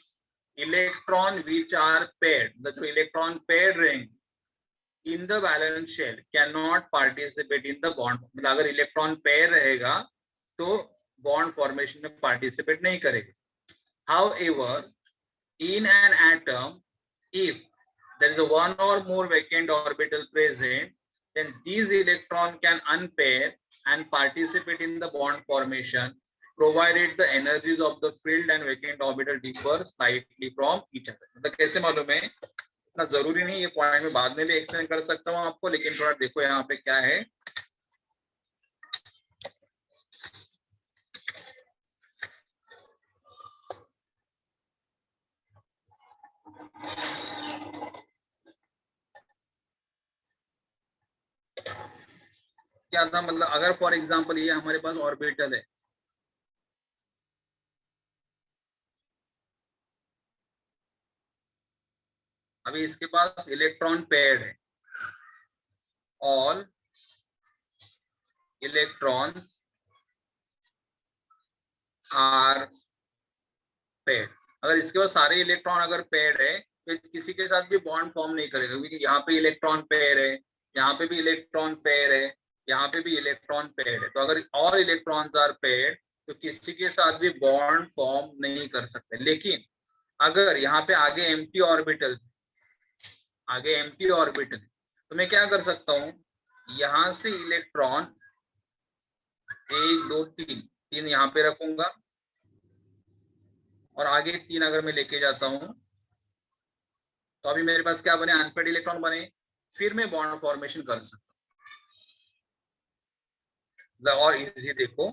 Speaker 1: Electron which are paired, जो इलेक्ट्रॉन पेयर्ड रहेंगे in the valence shell can not participate in the bond. मतलब अगर इलेक्ट्रॉन पेयर रहेगा तो बॉन्ड फॉर्मेशन में पार्टिसिपेट नहीं करेगा. However, in an atom, if there is a one or more vacant orbital present, then these electrons can unpair and participate in the bond formation, provided the energies of the filled and vacant orbital differ slightly from each other. मतलब कैसे मालूम है? इतना जरूरी नहीं, ये point में बाद में भी एक्सप्लेन कर सकता हूँ आपको, लेकिन थोड़ा देखो यहाँ पे क्या है. क्या था? मतलब अगर फॉर एग्जांपल ये हमारे पास ऑर्बिटल है, अभी इसके पास इलेक्ट्रॉन पेयर्ड है. All electrons are paired. अगर इसके पास सारे इलेक्ट्रॉन अगर पेयर्ड है तो किसी के साथ भी बॉन्ड फॉर्म नहीं करेगा, क्योंकि यहाँ पे इलेक्ट्रॉन पेयर है, यहाँ पे भी इलेक्ट्रॉन पेयर है, यहाँ पे भी इलेक्ट्रॉन पेयर है. तो अगर ऑल इलेक्ट्रॉन्स आर पेयर्ड तो किसी के साथ भी बॉन्ड फॉर्म नहीं कर सकते. लेकिन अगर यहाँ पे आगे एम्प्टी ऑर्बिटल, आगे एम्प्टी ऑर्बिटल, तो मैं क्या कर सकता हूँ? यहाँ से इलेक्ट्रॉन 1 2 3 3 यहाँ पे रखूंगा, और आगे 3 अगर मैं लेके जाता हूँ तो अभी मेरे पास क्या बने? अनपेड इलेक्ट्रॉन बने. फिर मैं बॉन्ड फॉर्मेशन कर सकता हूँ. और इजी देखो,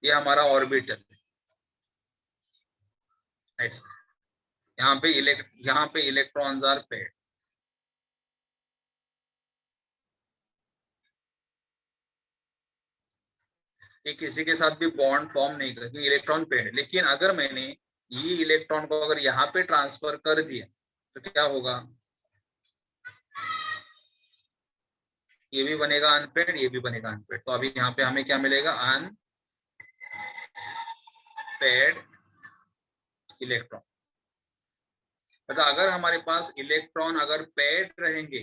Speaker 1: ये हमारा ऑर्बिटल ऐसा, यहाँ पे इलेक्ट्रॉन्स आर पेड. ये किसी के साथ भी बॉन्ड फॉर्म नहीं करते, इलेक्ट्रॉन पेड है. लेकिन अगर मैंने ये इलेक्ट्रॉन को अगर यहाँ पे ट्रांसफर कर दिया तो क्या होगा? ये भी बनेगा अनपेड, ये भी बनेगा अनपेड. तो अभी यहाँ पे हमें क्या मिलेगा? Unpaired electron. मतलब अगर हमारे पास इलेक्ट्रॉन अगर पेड रहेंगे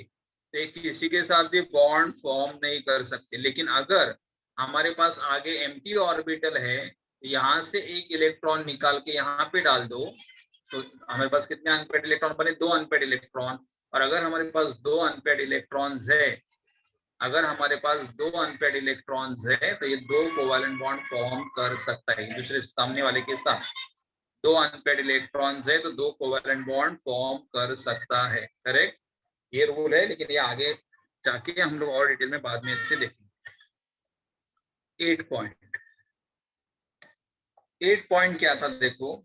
Speaker 1: तो किसी के साथ भी बॉन्ड फॉर्म नहीं कर सकते. लेकिन अगर हमारे पास आगे एम्प्टी ऑर्बिटल है, यहाँ से एक इलेक्ट्रॉन निकाल के यहाँ पे डाल दो, तो हमारे पास कितने अनपेड इलेक्ट्रॉन बने? 2 अनपेड इलेक्ट्रॉन. और अगर हमारे पास 2 अनपेड इलेक्ट्रॉन्स है अगर हमारे पास दो अनपेड इलेक्ट्रॉन्स है तो ये दो कोवैलेंट बॉन्ड फॉर्म कर सकता है एक दूसरे सामने वाले के साथ। दो अनपेड इलेक्ट्रॉन्स है तो दो कोवैलेंट बॉन्ड फॉर्म कर सकता है, करेक्ट। ये रूल है, लेकिन ये आगे जाके हम लोग और डिटेल में बाद में इसे देखेंगे। 8 पॉइंट, 8 पॉइंट क्या था देखो।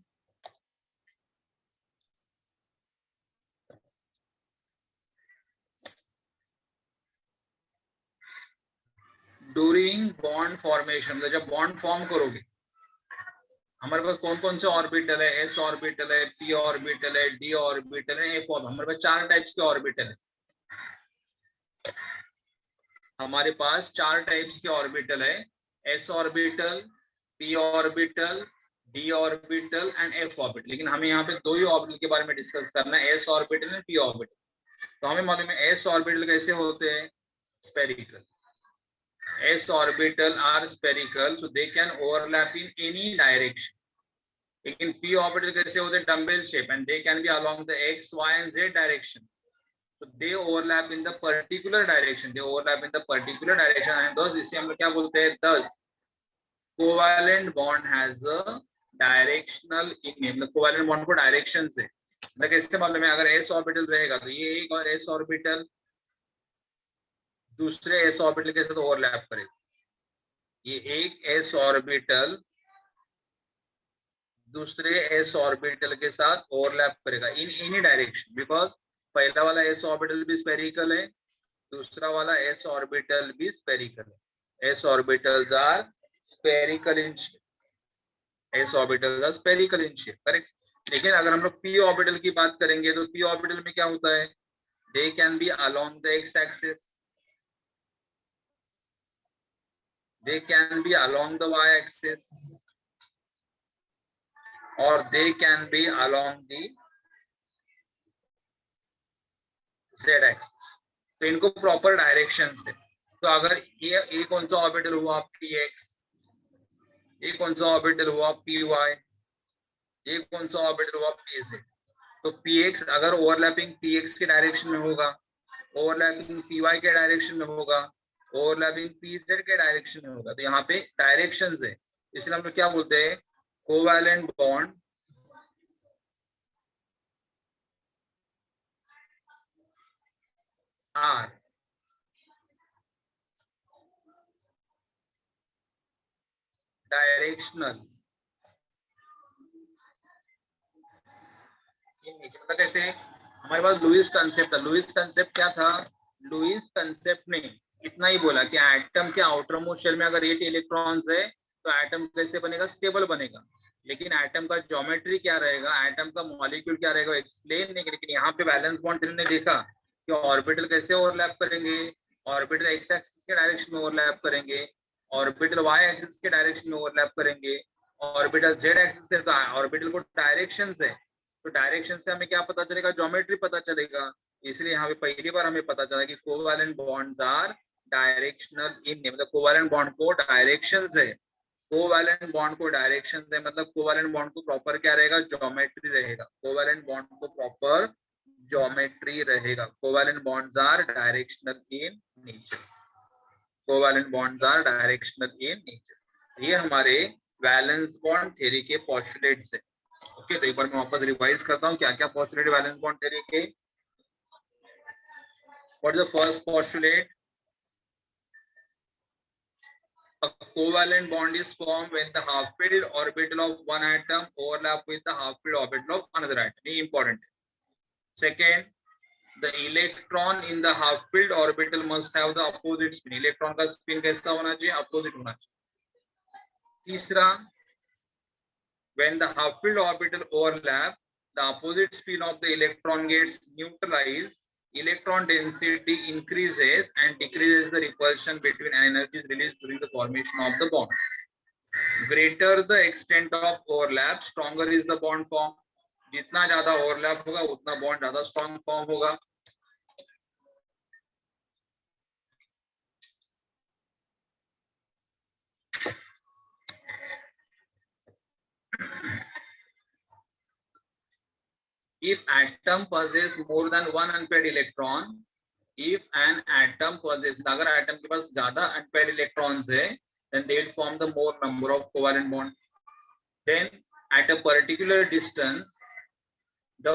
Speaker 1: ड्यूरिंग बॉन्ड फॉर्मेशन, जब बॉन्ड फॉर्म करोगे हमारे पास कौन कौन से ऑर्बिटल है, एस ऑर्बिटल है, पी ऑर्बिटल है, डी ऑर्बिटल है, एफ ऑर्बिटल। हमारे पास 4 टाइप्स के ऑर्बिटल है। हमारे पास 4 टाइप्स के ऑर्बिटल है, S orbital, P orbital, D orbital and F orbital. लेकिन हमें यहाँ पे दो ही ऑर्बिटल के बारे में डिस्कस करना है, S orbital and P orbital. तो हमें मालूम है एस ऑर्बिटल कैसे होते हैं, spherical. S orbital are spherical, so they can overlap in any direction. लेकिन p orbital कैसे होते हैं, dumbbell shape, and they can be along the x, y and z direction. So they overlap in the particular direction. They overlap in the particular direction, and thus इसे हम लोग क्या बोलते हैं, thus covalent bond has a directional in name. मतलब covalent bond को direction से मतलब कैसे मालूम है, अगर s orbital रहेगा तो ये एक और s orbital दूसरे s orbital के साथ ओवरलैप करेगा। ये एक s ऑर्बिटल दूसरे s ऑर्बिटल के साथ ओवरलैप करेगा इन एनी डायरेक्शन, बिकॉज पहला वाला s ऑर्बिटल भी स्फेरिकल है, दूसरा वाला s ऑर्बिटल भी स्फेरिकल है। s orbitals are spherical in shape, s orbitals are spherical in shape, correct. लेकिन अगर हम लोग p ऑर्बिटल की बात करेंगे तो p ऑर्बिटल में क्या होता है, दे can be along the x axis, they can be along the y-axis or they can be along the z-axis। तो इनको प्रॉपर डायरेक्शन है। तो अगर ये कौन सा ऑर्बिटल हुआ px, ये कौन सा ऑर्बिटल हुआ py, ये कौन सा ऑर्बिटल हुआ pz। तो px अगर ओवरलैपिंग px के डायरेक्शन में होगा, ओवरलैपिंग py के डायरेक्शन में होगा, ओवरलैपिंग pz के डायरेक्शन में होगा। तो यहाँ पे डायरेक्शंस है, इसलिए हम लोग क्या बोलते हैं, covalent bond are directional in nature. मतलब कैसे, हमारे पास लुईस कंसेप्ट था। लुईस कंसेप्ट क्या था, लुईस कंसेप्ट ने इतना ही बोला कि एटम के आउटर मोस्ट शेल में अगर 8 इलेक्ट्रॉन्स है तो एटम कैसे बनेगा, स्टेबल बनेगा। लेकिन एटम का ज्योमेट्री क्या रहेगा, एटम का मॉलिक्यूल क्या रहेगा, एक्सप्लेन नहीं। लेकिन यहाँ पे बैलेंस बॉन्ड थ्योरी ने देखा कि ऑर्बिटल कैसे ओवरलैप करेंगे, ऑर्बिटल एक्स एक्सिस के डायरेक्शन में ओवरलैप करेंगे, ऑर्बिटल वाई एक्सिस के डायरेक्शन में ओवरलैप करेंगे, ऑर्बिटल जेड एक्सिस के, ऑर्बिटल को डायरेक्शंस है। तो डायरेक्शन से हमें क्या पता चलेगा, ज्योमेट्री पता चलेगा। इसलिए यहाँ पे पहली बार हमें पता चला कि कोवैलेंट बॉन्ड्स आर डायरेक्शनल इन, मतलब कोवैलेंट बॉन्ड को डायरेक्शंस है। कोवैलेंट बॉन्ड को डायरेक्शंस है, मतलब कोवैलेंट बॉन्ड को प्रॉपर क्या रहेगा, ज्योमेट्री रहेगा। कोवैलेंट बॉन्ड को प्रॉपर ज्योमेट्री रहेगा। Covalent bonds are directional in nature, covalent bonds are directional in nature. ये हमारे वैलेंस बॉन्ड थ्योरी के पोस्टुलेट्स है। ओके, तो एक बार मैं वापस रिवाइज करता हूँ क्या क्या पोस्टुलेट वैलेंस बॉन्ड थ्योरी के। What is the first postulate, a covalent bond is formed when the half-filled orbital of one atom overlap with the half-filled orbital of another atom. ये important है। Second, the electron in the half-filled orbital must have the opposite spin. Electron का spin कैसा होना चाहिए, opposite होना चाहिए। तीसरा, when the half-filled orbital overlap, the opposite spin of the electron gets neutralized. Electron density increases and decreases the repulsion between energies released during the formation of the bond. Greater the extent of overlap, stronger is the bond form. जितना ज्यादा overlap होगा उतना bond ज्यादा strong form होगा। If atom possesses more than one unpaired electron, if an atom possesses, अगर atom के पास ज्यादा unpaired electrons है, then they will form the more number of covalent bond. Then at a particular distance, the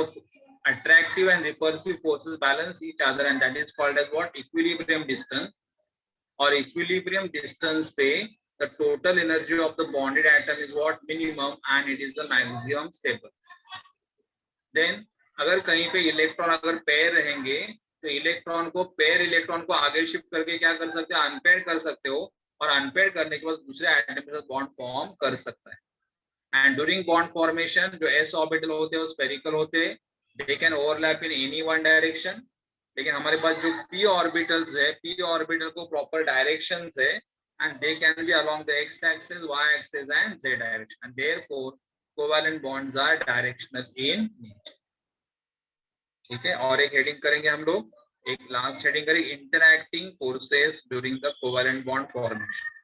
Speaker 1: attractive and repulsive forces balance each other, and that is called as what? Equilibrium distance. और equilibrium distance पे the total energy of the bonded atom is what? Minimum, and it is the maximum stable. Then अगर कहीं पे electron अगर pair रहेंगे तो electron को pair electron को आगे शिफ्ट करके क्या कर सकते हो? अनपेयर कर सकते हो, और अनपेयर करने के बाद दूसरे एटम के साथ बॉन्ड फॉर्म कर सकता है। एंड ड्यूरिंग बॉन्ड फॉर्मेशन जो एस ऑर्बिटल होते हैं वो स्फेरिकल होते हैं, they can overlap in any one direction. लेकिन हमारे पास जो पी ऑर्बिटल्स है, पी ऑर्बिटल को प्रॉपर डायरेक्शंस है, and they can be along the x axis, y axis and z direction, and therefore covalent bonds are directional in nature. ठीक है, और एक हेडिंग करेंगे हम लोग, एक लास्ट हेडिंग करेंगे, interacting forces during the covalent bond formation.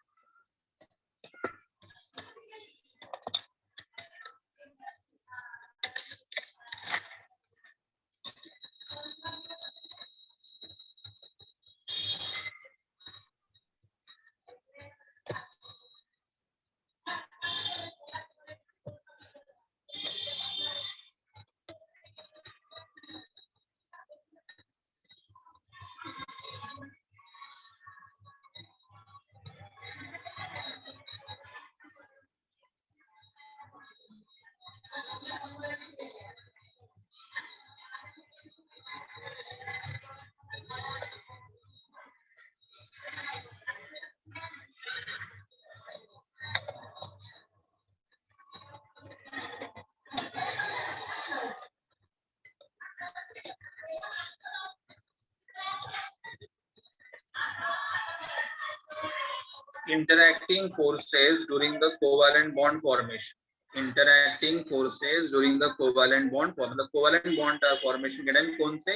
Speaker 1: Interacting forces during the covalent bond formation. Interacting forces during the covalent bond formation. मतलब covalent bond formation के टाइम कौन से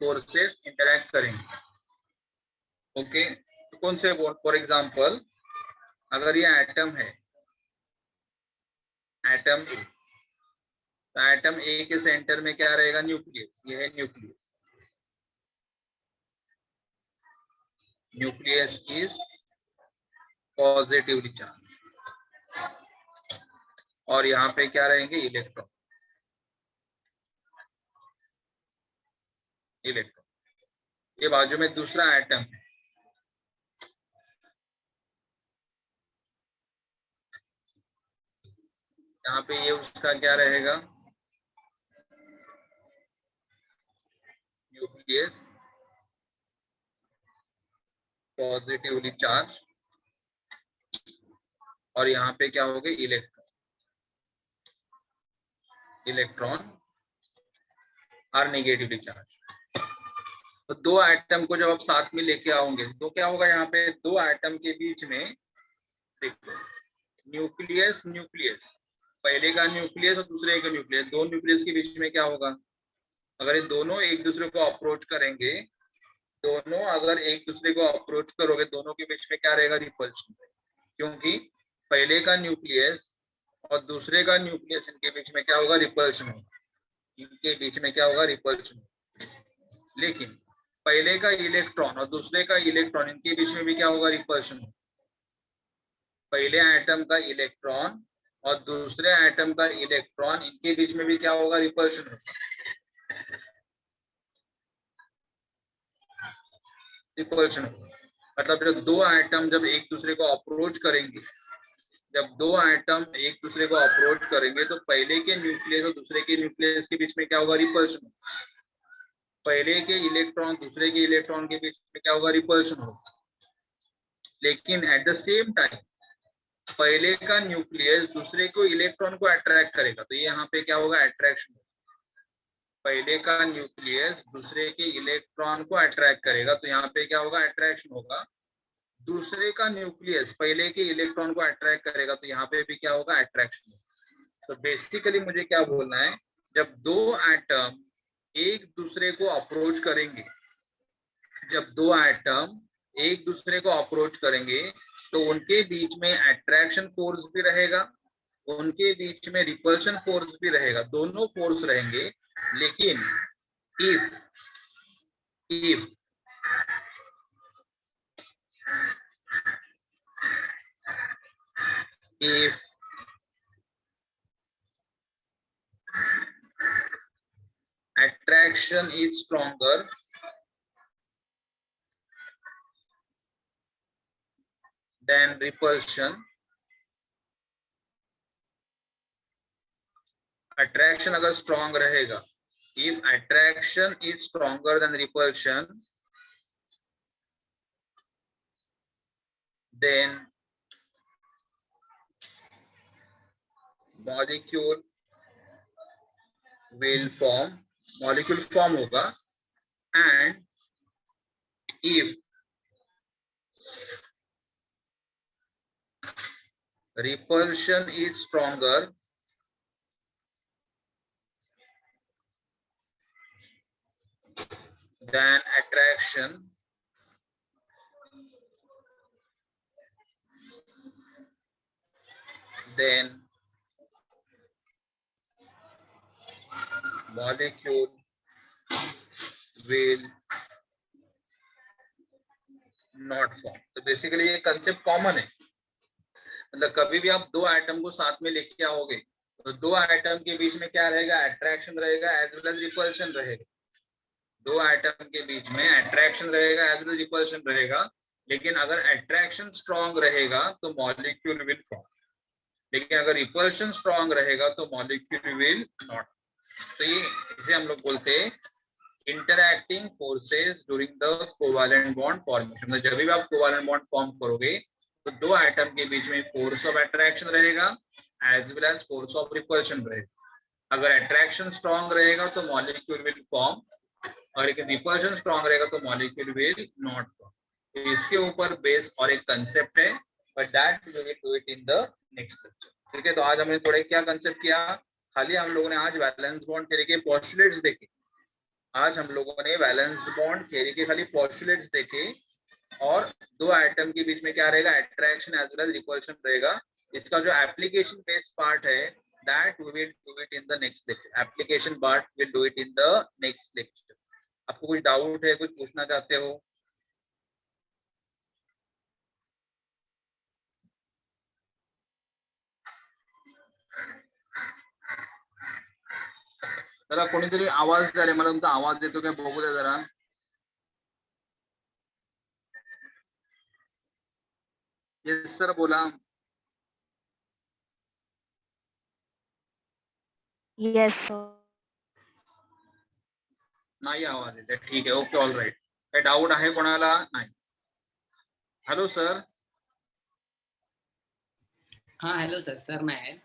Speaker 1: forces interact करेंगे? ओके, तो कौन से बॉन्ड? फॉर एग्जांपल अगर ये एटम है, एटम ए, तो एटम ए के सेंटर में क्या रहेगा? न्यूक्लियस। ये है nucleus. Nucleus is positively charge, और यहाँ पे क्या रहेंगे? इलेक्ट्रॉन। इलेक्ट्रॉन। ये बाजू में दूसरा एटम है, यहाँ पे ये उसका क्या रहेगा? न्यूक्लियस पॉजिटिवली चार्ज, और यहाँ पे क्या हो गए? Electron. Electron are negatively charge. तो दो एटम को जब आप साथ में लेके आओगे तो क्या होगा? यहाँ पे दो एटम के बीच में देखो, न्यूक्लियस न्यूक्लियस, पहले का न्यूक्लियस और दूसरे का न्यूक्लियस, दो न्यूक्लियस के बीच में क्या होगा? अगर ये दोनों एक दूसरे को अप्रोच करेंगे, दोनों अगर एक दूसरे को अप्रोच करोगे, दोनों के बीच में क्या रहेगा? रिपल्शन। क्योंकि पहले का न्यूक्लियस और दूसरे का न्यूक्लियस, इनके बीच में क्या होगा? रिपल्शन होगा। इनके बीच में क्या होगा? रिपल्शन। लेकिन पहले का इलेक्ट्रॉन और दूसरे का इलेक्ट्रॉन, इनके बीच में भी क्या होगा? रिपल्शन होगा। पहले एटम का इलेक्ट्रॉन और दूसरे एटम का इलेक्ट्रॉन, इनके बीच में भी क्या होगा? रिपल्शन होगा। रिपल्शन होगा मतलब जब दो एटम जब एक दूसरे को अप्रोच करेंगे, जब दो एटम एक दूसरे को अप्रोच करेंगे तो पहले के न्यूक्लियस और दूसरे के न्यूक्लियस के बीच में क्या होगा? रिपल्शन। पहले के इलेक्ट्रॉन दूसरे के इलेक्ट्रॉन के बीच में क्या होगा? रिपल्शन होगा। लेकिन एट द सेम टाइम पहले का न्यूक्लियस दूसरे को इलेक्ट्रॉन को अट्रैक्ट करेगा, तो ये यहाँ पे क्या होगा? अट्रैक्शन। पहले का न्यूक्लियस दूसरे के इलेक्ट्रॉन को अट्रैक्ट करेगा, तो यहाँ पे क्या होगा? अट्रैक्शन होगा। दूसरे का न्यूक्लियस पहले के इलेक्ट्रॉन को अट्रैक्ट करेगा, तो यहाँ पे भी क्या होगा? अट्रैक्शन। तो बेसिकली मुझे क्या बोलना है, जब दो एटम एक दूसरे को अप्रोच करेंगे, जब दो एटम एक दूसरे को अप्रोच करेंगे तो उनके बीच में अट्रैक्शन फोर्स भी रहेगा, उनके बीच में रिपल्शन फोर्स भी रहेगा, दोनों फोर्स रहेंगे। लेकिन if if attraction is stronger than repulsion, attraction अगर strong रहेगा, if attraction is stronger than repulsion, then molecule will form, molecule form होगा, and if repulsion is stronger than attraction, then molecule will not form. तो basically ये concept common है, मतलब कभी भी आप दो आइटम को साथ में लेके आओगे तो दो आइटम के बीच में क्या रहेगा, अट्रैक्शन रहेगा एज वेल एज रिपल्शन रहेगा। दो आइटम के बीच में अट्रैक्शन रहेगा एज वेल एज रिपल्शन रहेगा, लेकिन अगर अट्रैक्शन स्ट्रॉन्ग रहेगा तो मॉलिक्यूल विल फॉर्म, लेकिन अगर रिपल्शन स्ट्रॉन्ग रहेगा तो मॉलिक्यूल विल नॉट। तो ये इसे हम लोग बोलते हैं interacting forces during the covalent bond formation. जब भी आप कोवैलेंट बॉन्ड फॉर्म करोगे तो दो आइटम के बीच में फोर्स ऑफ अट्रैक्शन रहेगा as well as force of repulsion रहेगा। अगर अट्रैक्शन स्ट्रॉन्ग रहेगा तो मॉलिक्यूल विल फॉर्म, और एक रिपल्शन स्ट्रॉन्ग रहेगा तो मॉलिक्यूल विल नॉट फॉर्म। तो इसके ऊपर बेस और एक कंसेप्ट है, but that we will do it in the next lecture. ठीक है, तो आज हमने थोड़ा क्या कंसेप्ट किया, खाली हम लोगों ने आज वैलेंस बॉन्ड थ्योरी के पोस्टुलेट्स देखे। आज हम लोगों ने वैलेंस बॉन्ड थ्योरी के खाली पोस्टुलेट्स देखे, और दो आइटम के बीच में क्या रहेगा, attraction as well as repulsion रहेगा। इसका जो एप्लीकेशन बेस्ड पार्ट है that we will do it in the next lecture. Application part will do it in the next lecture. आपको कुछ डाउट है, कुछ पूछना चाहते हो? जरा कोणीतरी आवाज द्या रे, मला तुमचा आवाज येतो काय बघू द्या जरा। येस सर बोला।
Speaker 2: Yes sir.
Speaker 1: नाही आवाज येते, ठीक आहे, ओके, ऑल राईट। काय डाऊट आहे कोणाला? नाही। Hello sir.
Speaker 3: हाँ हेलो सर, सर मैं